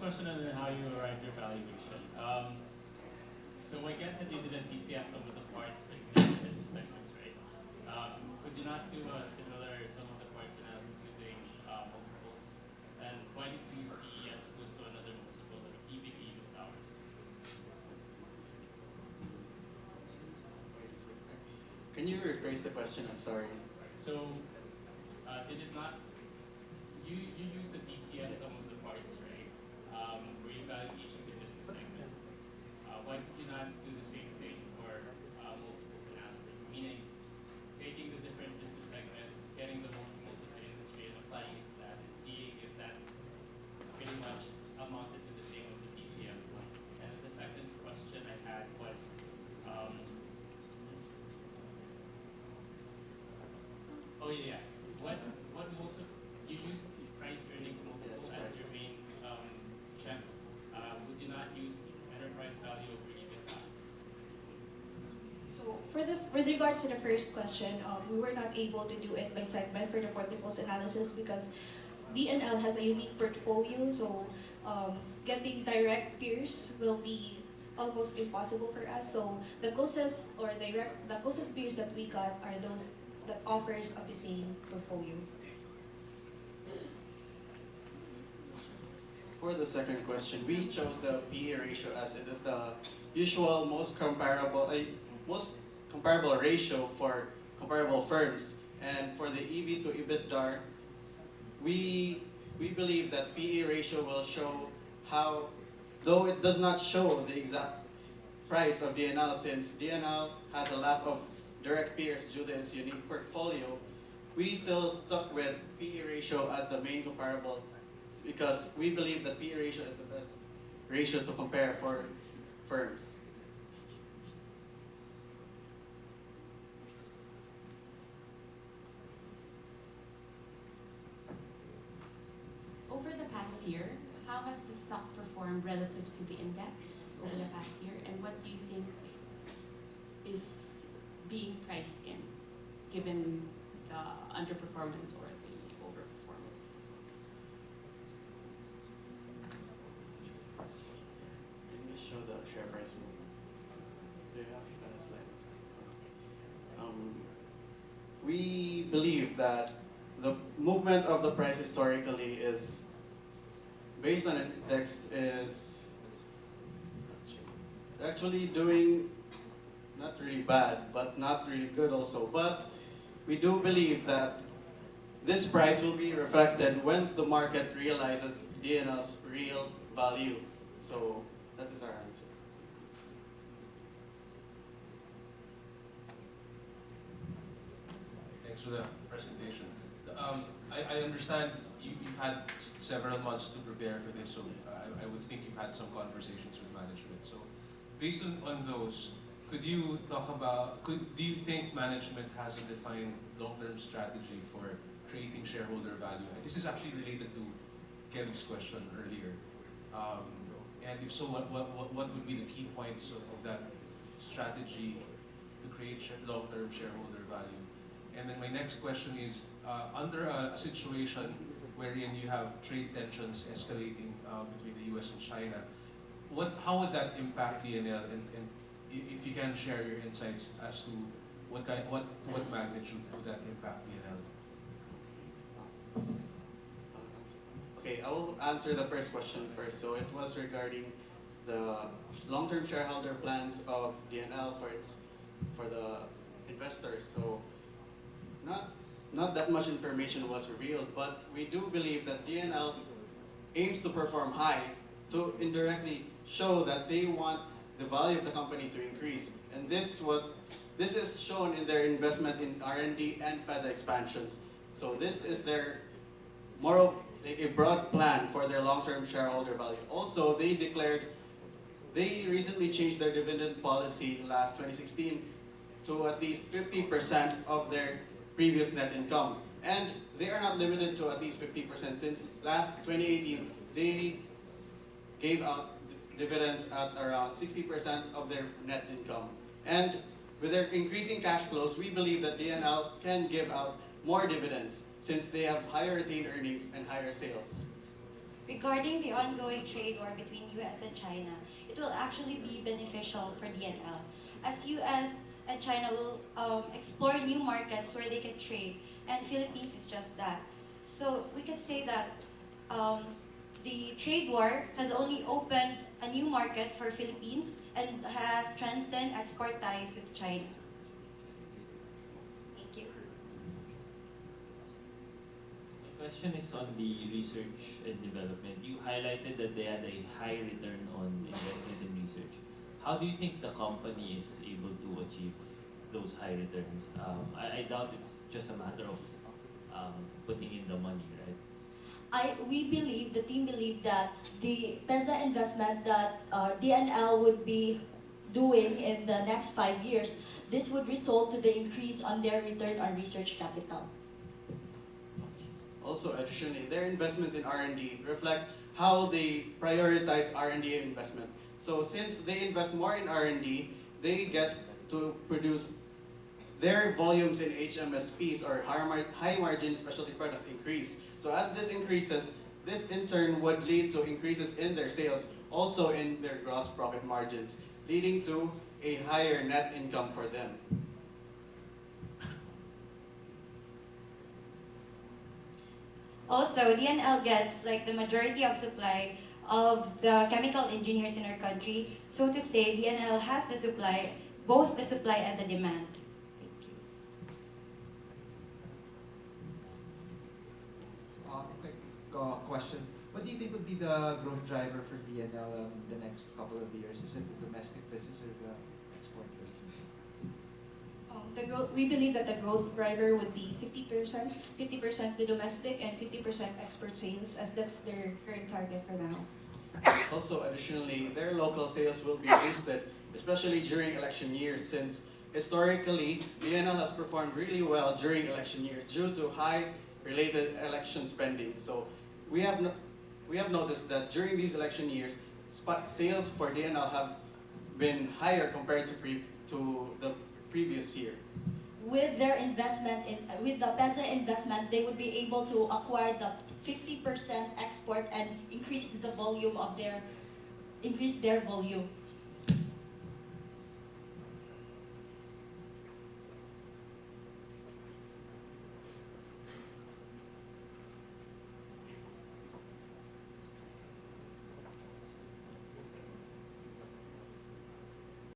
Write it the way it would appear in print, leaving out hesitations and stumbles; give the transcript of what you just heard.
question on how you arrived your valuation. So I get that you didn't DCF some of the parts, but you did business segments, right? Could you not do a similar sum of the parts analysis using multiples? And why did you use PE as opposed to another multiple like EV to EV powers? Can you rephrase the question? I'm sorry. So did it not? You used the DCF sum of the parts, right? Where you value each of the business segments. Why did you not do the same thing for multiples analysis? Meaning, taking the different business segments, getting the multiples of the industry, and applying it to that, and seeing if that pretty much amounted to the same as the DCF. And the second question I had was, oh yeah, what multiple? You used price earnings multiple Yes, as price. your main check. Would you not use enterprise value over EBITDA? So with regards to the first question, we were not able to do it by segment for the multiples analysis because DNL has a unique portfolio. So getting direct peers will be almost impossible for us. So the closest peers that we got are those that offers of the same portfolio. For the second question, we chose the PE ratio as it is the usual most comparable ratio for comparable firms. And for the EV to EBITDA, we believe that PE ratio will show how, though it does not show the exact price of DNL since DNL has a lot of direct peers due to its unique portfolio, we still stuck with PE ratio as the main comparable because we believe that PE ratio is the best ratio to compare for firms. Over the past year, how has the stock performed relative to the index over the past year, and what do you think is being priced in, given the underperformance or the overperformance? Can we show the share price movement? Do you have a slide? We believe that the movement of the price historically is based on index is actually doing not really bad, but not really good also. But we do believe that this price will be reflected once the market realizes DNL's real value. So that is our answer. Thanks for the presentation. I understand you've had several months to prepare for this, so I would think you've had some conversations with management. So based on those, could you talk about, do you think management has a defined long-term strategy for creating shareholder value? And this is actually related to Kelly's question earlier. And if so, what would be the key points of that strategy to create long-term shareholder value? And then my next question is, under a situation wherein you have trade tensions escalating between the US and China, how would that impact DNL? And if you can share your insights as to what magnitude would that impact DNL? Okay, I will answer the first question first. So it was regarding the long-term shareholder plans of DNL for the investors. So not that much information was revealed, but we do believe that DNL aims to perform high to indirectly show that they want the value of the company to increase. And this is shown in their investment in R&D and FESA expansions. So this is their more of like a broad plan for their long-term shareholder value. Also, they recently changed their dividend policy last 2016 to at least 50% of their previous net income. And they are not limited to at least 50%. Since last 2018, they gave out dividends at around 60% of their net income. And with their increasing cash flows, we believe that DNL can give out more dividends since they have higher retained earnings and higher sales. Regarding the ongoing trade war between US and China, it will actually be beneficial for DNL, as US and China will explore new markets where they can trade, and Philippines is just that. So we can say that the trade war has only opened a new market for Philippines and has strengthened export ties with China. Thank you. My question is on the research and development. You highlighted that they had a high return on investment in research. How do you think the company is able to achieve those high returns? I doubt it's just a matter of putting in the money, right? The team believed that the PESA investment that DNL would be doing in the next 5 years, this would result to the increase on their return on research capital. Also, additionally, their investments in R&D reflect how they prioritize R&D investment. So since they invest more in R&D, they get to produce their volumes in HMSPs or high margin specialty products increase. So as this increases, this in turn would lead to increases in their sales, also in their gross profit margins, leading to a higher net income for them. Also, DNL gets like the majority of supply of the chemical engineers in our country. So to say, DNL has the supply, both the supply and the demand. Thank you. Quick question. What do you think would be the growth driver for DNL the next couple of years? Is it the domestic business or the export business? We believe that the growth driver would be 50% the domestic and 50% export sales, as that's their current target for now. Also, additionally, their local sales will be boosted, especially during election years, since historically, DNL has performed really well during election years due to high related election spending. So we have noticed that during these election years, sales for DNL have been higher compared to the previous year. With their investment with the PESA investment, they would be able to acquire the 50% export and increase their volume.